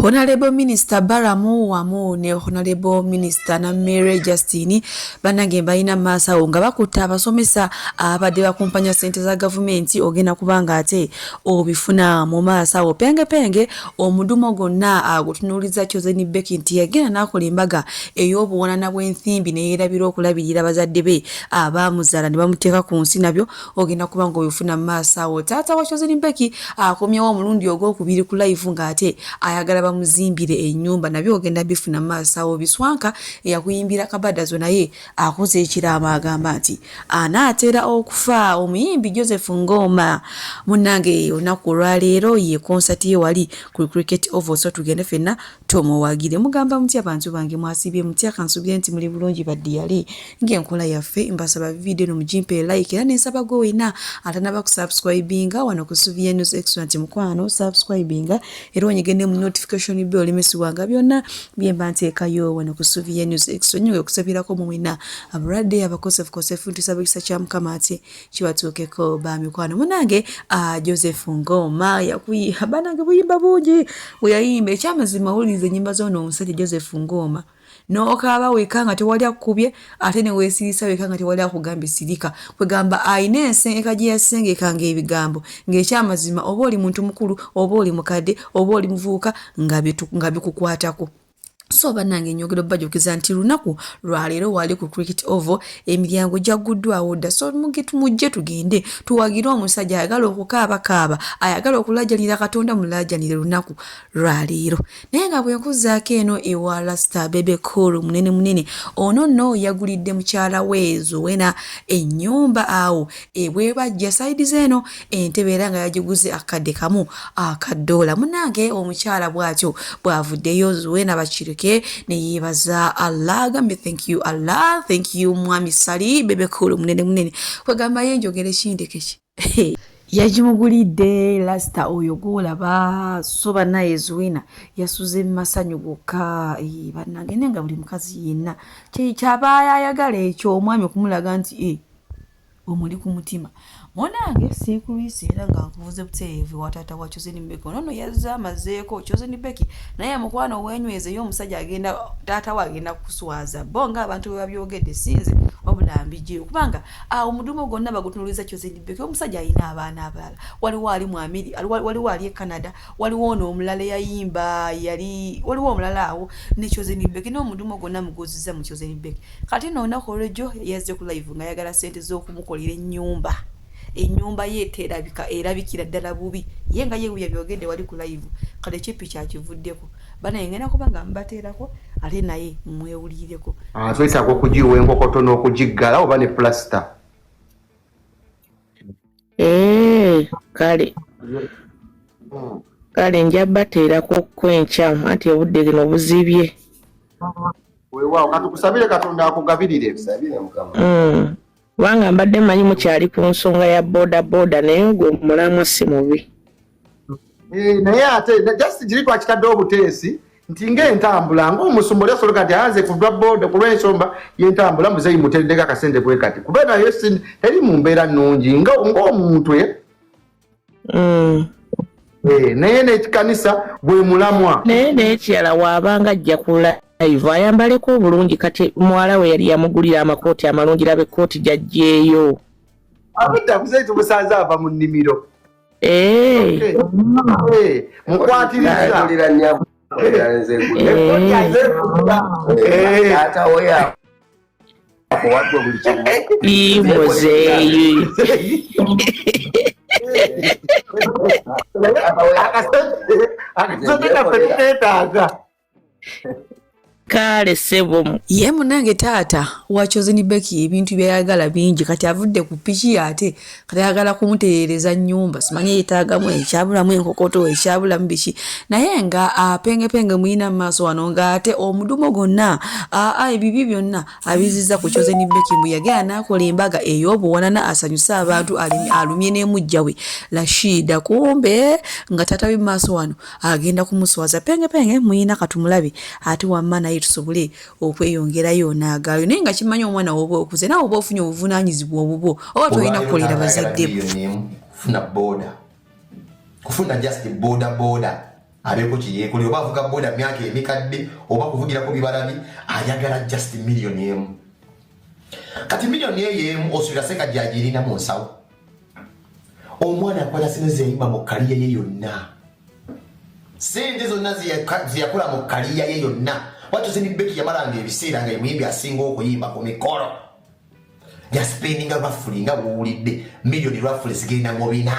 Honorable Minister Baramu wamu ne Honorable Minister na Mary Justine banange balina maasawo nga bakutte abasomesa abadde bakumpanya ssente za gavumenti ogenda kubanga ate obifuna mu maasawo penge omudumo gonna agutunuuliza Chosen Becky nti yagenda n'akola embaga ey'obuwanana bw'ensimbi ne yeerabira okulabirira bazadde be abaamuzaala ne bamuteeka ku nsi nabyo ogenda kubanga obifuna mu maasawo. Taata wa Chosen Becky akomyewo omulundi ogwokubiri ku live ng'ate ayagala bamuzimbire ennyumba nabyo ogenda bifuna maasawo. Biswanka eyakuyimbira Kabadazo naye akoze ekiraamo agamba nti anaatera okufa. Omuyimbi Joseph Ngoma munnange olunaku olwaleero ye concert ye wali ku Cricket Oval, so tugende fenna tumuwagire. Mugamba mutya bantu bange, mwasibye mutya? Kansubire nti muli bulungi baddiyali ng'enkola yaffe. Mbasaba video no mujimpe like era nensaba go wena atanaba ku subscribinga wano ku Suvia News Extra nti mukwano subscribinga era onyigende mu notification bell limesiwanga byonna byemba nteekayo wano ku Suvia News Extra. Nyoge kusabirako mu wena abrade abakosefu ntusabikisa kya Mukama ate kibatuukeko ba mikwano munange. Joseph Ngoma banange buyimba bungi bweyayimba ekyamazima wulize nyimba z'ono omusajja Joseph Ngoma n'okaaba weka nga tewali akukubye ate ne weesirisa weka nga tewali akugambye sirika kwegamba ayina ensengeka gye yasengekanga ebigambo ng'ekyamazima oba oli muntu mukulu oba oli mukadde oba oli muvubuka nga bikukwatako. So banange nyogero bajokiza nti lunaku lwaleero wali ku Cricket Oval emiryango gyaguddwawo dda, so mujje tugende tuwagire omusajja ayagala okukaabakaaba ayagala okulajalira Katonda mulajalire lunaku lwaleero. Naye nga bwenkuzaako eno ewa Rasta Bebe Cool munene ono nno yagulidde mukyala weezo wena ennyumba awo ebwebajja saidi zeno entebe era nga yagiguze akadde kamu akadoola. Munange omukyala bw'atyo bw'avuddeyo wena bakiri ne yebaza Allah agambe thank you Allah, thank you mwami Sali Bebe Cool munene kwegamba yenjogere kindekeki yagimugulidde Rasta oyo gwolaba soba naye Zwina yasuze masanyu gokka bannange nenga buli mukazi yenna kyaba ayagala ekyo omwami okumulaga nti omuli ku mutima. Monange sikulwise era nga nkubuze buteevu watata wa Chosen Becky ono yazza amazeeko Chosen Becky naye mukwano wenyweze y'omusajja agenda taata wa agenda kuswaza bonga abantu babyogedde sinze obulambije kubanga omudumo gonna bagutunuliza Chosen Becky. Omusajja ayina abaana abalala waliwo ali mu America waliwo ali e Canada waliwo n'omulala yayimba waliwo omulala awo ne Chosen Becky n'omudumo gonna mugoziza mu Chosen Becky. Kati noona kolejo yazze ku live nga yagala sente z'okumukolera ennyumba ye erabikira ddala bubi ye nga ye yabyogedde wali ku live kale kipi kyakivuddeko bana yengena kubanga mbateerako ate naye mwewulireko twetaaga okugiwa enkokoto n'okugiggala oba ne plaster kale nja bateerako kwenkya anti obudde gino buzibye weewaawo katukusabire Katonda akugabirire kubanga mbadde manyi mukyali ku nsonga ya boda naye gwe mulamwa si mubi. Naye ate just giri twakitadde obuteesi nti ng'entambula ng'omusumba yasoloka nti ayanze kudwa boda ku lw'ensonga y'entambula muzeeyi muteddeko akasente bwe kati kuba naye teri mu mbeera nnungi ng'omuntu naye n'ekikanisa bwe mulamwa. Naye n'ekirala waabanga ajja kula live ayambaleko obulungi kati muwala we yali yamugulira amakooti amalungi labe kooti gyajjeeyo abadda muzeeyi tumusanze ava mu nnimiro mukwatiriza muzeeyi akasente kaffe tukeetaaga kale sebo ye munange taata wa Chosen Becky ebintu byayagala bingi kati avudde ku piki ate kati ayagala kumuteereza nnyumba simanyi yetaagamu ekyabulamu enkokoto ekyabulamu biki naye nga penge muyina mu maaso wano nga ate omudumo gonna ebibi byonna abiziza ku Chosen Becky mbu yagenda n'akola embaga ey'obuwanana asanyuse abantu alumye n'emujja we Rashida kumbe nga taata we mu maaso wano agenda kumuswaza penge muyina katumulabe ate wamma naye tusobole okweyongerayo n'agaayo naye nga kimanyi omwana woba okuze nawe oba ofunye obuvunaanyizibwa obubwo oba tolina kukolera bazadde kufuna just boda abeko kiyeko lyo bavuga boda myaka emikadde oba kuvugira ko bibalabi ayagala just million emu kati million emu osubira seka jajirina mu nsawo omwana akwata sente zeyimba mu kaliya ye yonna sente zonna ziyakola mu kaliya ye yonna watu sini beki yamalanga ebiseera nga emuyimbi asinga okuyimba ku mikolo yaspendinga roughly nga buwulidde million roughly zigenda mu bina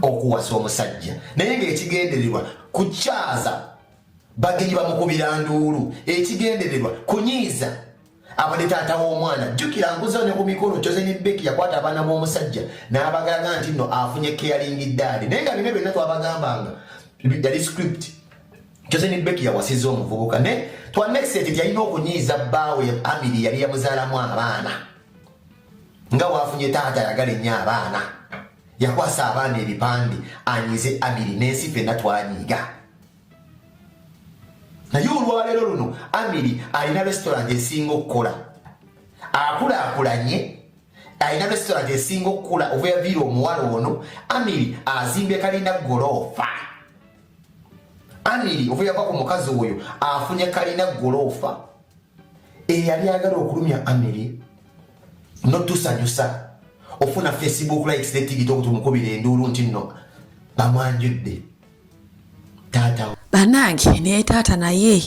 okuwasa omusajja naye ng'ekigendererwa kukyaza bagenyi bamukubira nduulu ekigendererwa kunyiiza abadde taata w'omwana jjukira nguza ne ku mikolo Joseni Beki yakwata abaana b'omusajja n'abagamba nti nno afunye caring dad naye nga bino byonna twabagambanga yali script Joseni Beki yawasiza omuvubuka ne twanexet yalina okunyiiza bbaawe Amiri yali yamuzaalamu abaana nga waafunye taata yagala ennyo abaana yakwasa abaana ebipande anyize Amiri n'ensi ffenna twanyiiga naye olwaleero luno Amiri alina restaurant esinga okukola akulaakulanye alina restaurant esinga okukula obuyaviira omuwala ono Amiri azimbye kalina goloofa Amiri ovu yava ku mukazi oyo afunye kalina goloofa eyali agala okulumya Amiri notusanyusa ofuna Facebook likes ne TikTok tumukubira enduulu nti nno bamwanjudde taata banange naye taata naye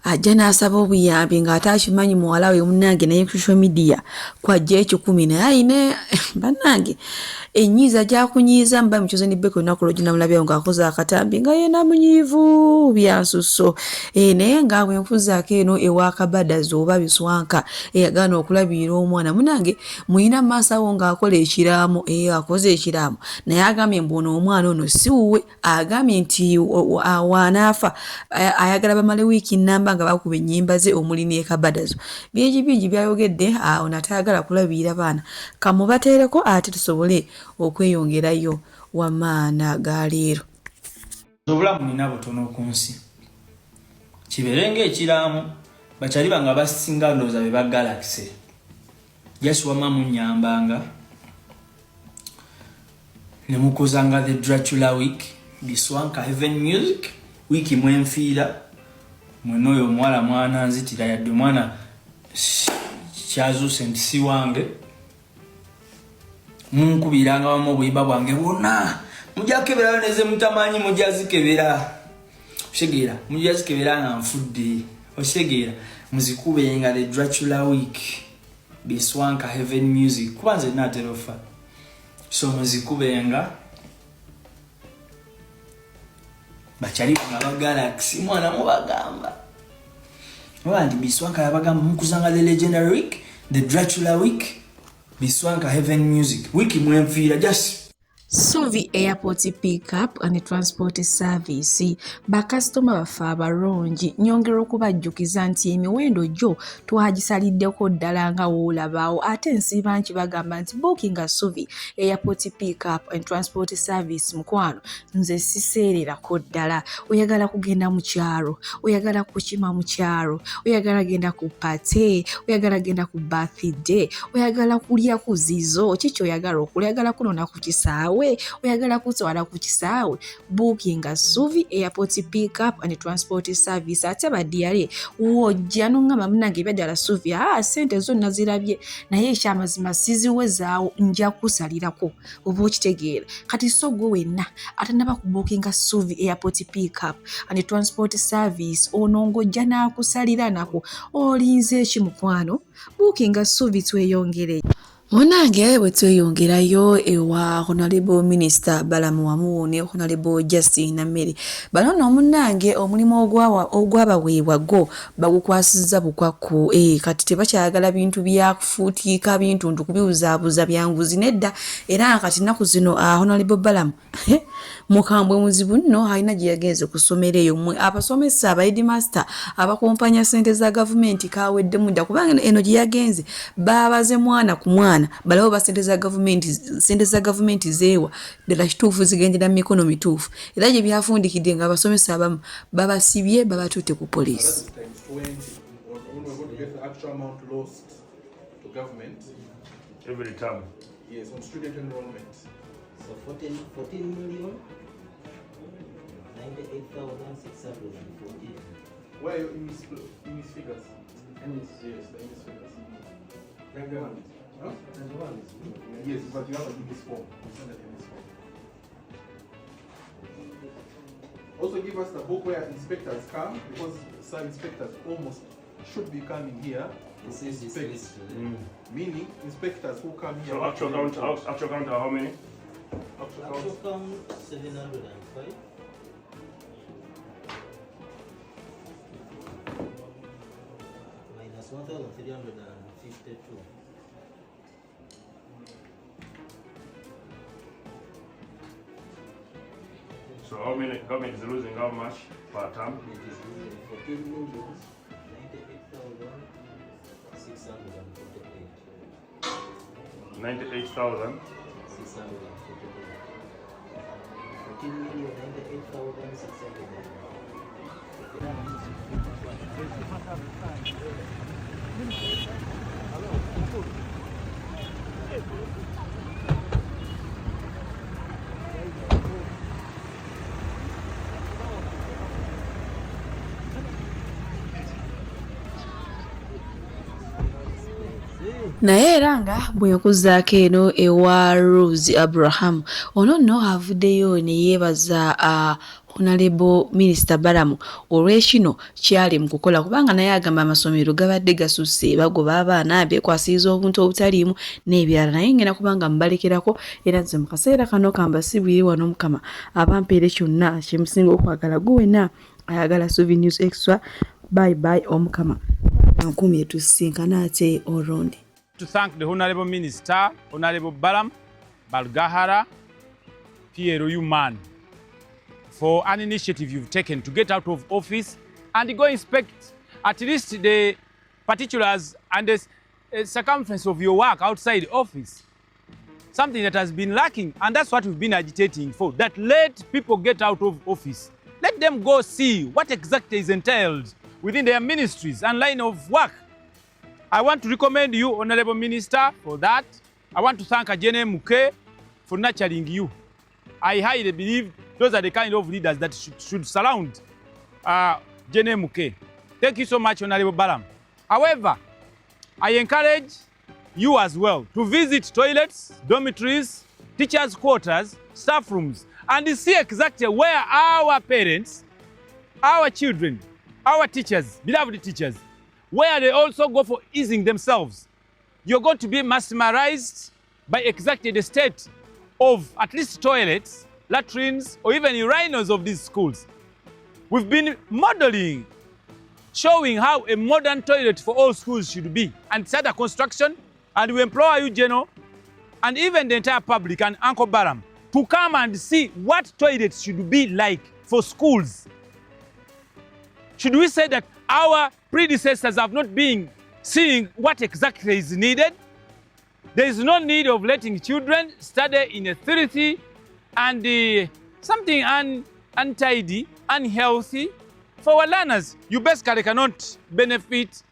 ajja n'asaba obuyambi ng'ate akimanyi muwala we munnange naye ku social media kwajja 10 naye ayina banange enyiiza gyakunyiiza mba mukizo ni Beki olunaku lwo ginamulabyawo ng'akoze akatambi nga yena munyiivu byansusso naye nga bwenfuzaako eno ewa Kabadazi oba Biswanka eyagaana okulabirira omwana munnange muyina maaso awo ng'akola ekiraamo akoze ekiraamo naye agambye mbona omwana ono si wuwe agambye nti wanaafa ayagala bamale wiiki nnamba nga bakuba ennyimba ze omuli ne Kabadazi bingi byayogedde awo natayagala kulabirira baana kamubateereko ate tusobole okweyongerayo wamaana ga leero obulamu nina butono ku nsi kibeere ng'ekiraamu bakyali banga basinga ndowooza be ba Galaxy Yesu wama munyambanga ne mukuzanga the Dracula week Biswanka Heaven Music wiki mwenfiira mweno oyo omuwala mwana nzitira yadde omwana kyazuuse nti si wange munkubiranga wamu obuyimba bwange bwonna mujja kukeberayo neze mutamanyi mujja zikebera oshegeera mujja zikebera nga nfudde oshegeera muzikubenga the Dracula week Biswanka Heaven Music kuba nze naatera ofa so muzikubenga bakyali banga ba Galaxy mwana mubagamba wandi Biswanka yabagamba mukuzanga the legendary week the Dracula week Biswanka Heaven Music wiki mwenfiira just Suvi Airport Pickup and Transport Service bakasitoma bafe abalungi nyongera okubajjukiza nti emiwendo gyo twagisaliddeko ddala nga woolabaawo ate nsiiba nti bagamba nti bookinga Suvi Airport Pickup and Transport Service mukwano nze siseererako ddala oyagala kugenda mu kyalo oyagala kukima mu kyalo oyagala genda ku pate oyagala genda ku birthday oyagala kulya ku zizo kiki oyagala okulya oyagala kunona ku kisaawe oyagala kutwala ku kisaawe bookinga Suvi Airport Pickup and Transport Service ate badiyale wojja nongamba munange byadala Suvi sente zonna zirabye naye ekyamazima siziwezaawo nja kusalirako oba okitegeera kati so gwe wenna atanaba ku bookinga Suvi Airport Pickup and Transport Service onongojja n'akusalira nako olinze ekimukwano bookinga Suvi tweyongere Munange bwe tweyongerayo ewa Honorable Minister Balamu wamu ne Honorable Justin Namere bano no munange omulimu ogwabaweebwa go bagukwasizza bukwakku kati tebakyagala bintu byakufuutiika bintu ntukubizaabuza byanguzi nedda era kati naku zino Honorable Balamu mukambwe muzibu nno alina gye yagenze kusomera eyo mmwe abasomesa aba headmaster abakompanya sente za gavumenti kawedde mudda kubanga eno gye yagenze babaze mwana ku mwana balawo ba sente za gavumenti zeewa ddala kituufu zigendera mu mikono mituufu era gye byafundikidde nga abasomesa abamu babasibye babatutte ku poliisi every term. Yes, on student enrollment. So 14 million 900,000 98,640. Where are you in these figures? In these figures. Huh? Yes, but you have to do this form. Send it in this form. Also give us the book where inspectors come, because some inspectors almost should be coming here to inspect. Meaning inspectors who come here. So actual count how many? Actual count 705. Minus 1,352. So how many government is losing how much per term? It is losing 14 million 98,648. 98,000. 14 million 98,648. naye era nga bwe nkuzzaako eno ewa Rose Abraham ono nno avuddeyo ne yeebaza Honorable Minister Balamu olw'ekino kyali mu kukola kubanga naye agamba amasomero gabadde gasusse bagoba abaana bekwasiriza obuntu obutaliimu n'ebirala naye ngena kubanga mbalekerako era nze mu kaseera kano kambasibwire wano Mukama abampeere kyonna kyemusinga okwagala gwe wenna ayagala Suvi News Extra. Bye bye Omukama nkumi etusinkana ate olundi. To thank the Honorable Minister, Honorable Balaam Balgahara Pierre Man, for an initiative you've taken to get out of office and go inspect at least the particulars and the circumference of your work outside office. Something that has been lacking, and that's what we've been agitating for, that let people get out of office. Let them go see what exactly is entailed within their ministries and line of work. I want to recommend you, Honorable Minister, for that. I want to thank Ajene Muke for nurturing you. I highly believe those are the kind of leaders that should surround Jene Muke. Thank you so much, Honorable Balaam. However, I encourage you as well to visit toilets, dormitories, teachers' quarters, staff rooms, and see exactly where our parents, our children, our teachers, beloved teachers, where they also go for easing themselves. You're going to be mesmerized by exactly the state of at least toilets, latrines, or even urinals of these schools. We've been modeling, showing how a modern toilet for all schools should be, and it's under construction, and we implore you, General, and even the entire public and Uncle Balaam, to come and see what toilets should be like for schools. Should we say that our predecessors have not been seeing what exactly is needed? There is no need of letting children study in a filthy and something untidy, unhealthy. For our learners, you basically cannot benefit.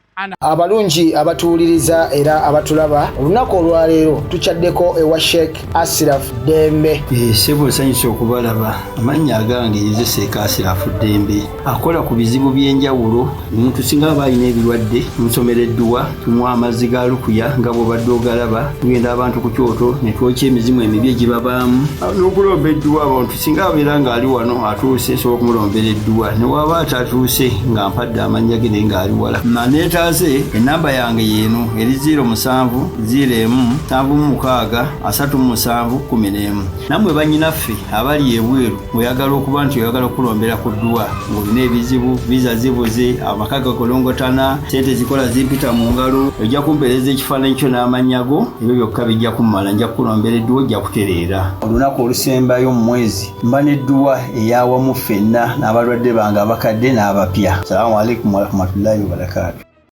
Abalungi abatuuliriza era abatulaba olunaku olwaleero tuchaddeko ewa Sheikh Ashraf Dembe. Sebo sanyusa okubalaba amannya agange Seeka Ashraf Dembe akola ku bizibu by'enjawulo. Omuntu singa aba alina ebirwadde musomereddwa tumuwa amazzi ga lukuya nga bw'obadde ogalaba tugenda abantu ku kyoto ne twokya emizimu emibi egibabaamu n'okulomba edduwa. Abantu singa abeera ng'ali wano atuuse sobola okumulombera edduwa ne waba atatuuse nga mpadde amannya ge naye ng'ali wala. Enamba yange yeno eri 0707763711. Namwe bannyinaffe abali ebweru oyagala okuba nti oyagala okulombera ku dduwa ng'olina ebizibu viza zibuze amaka gakolongotana sente zikola zimpita mu ngalo ojja kumpeereza ekifaananyi kyo n'amannya go ebyo byokka bijja kummala nja kukulombera edduwa ojja kutereera. Olunaku olusembayo mu mwezi mba n'edduwa eyawamu ffenna n'abalwadde bange abakadde n'abapya. Salaamu alaikum warahmatullahi wabarakatuh.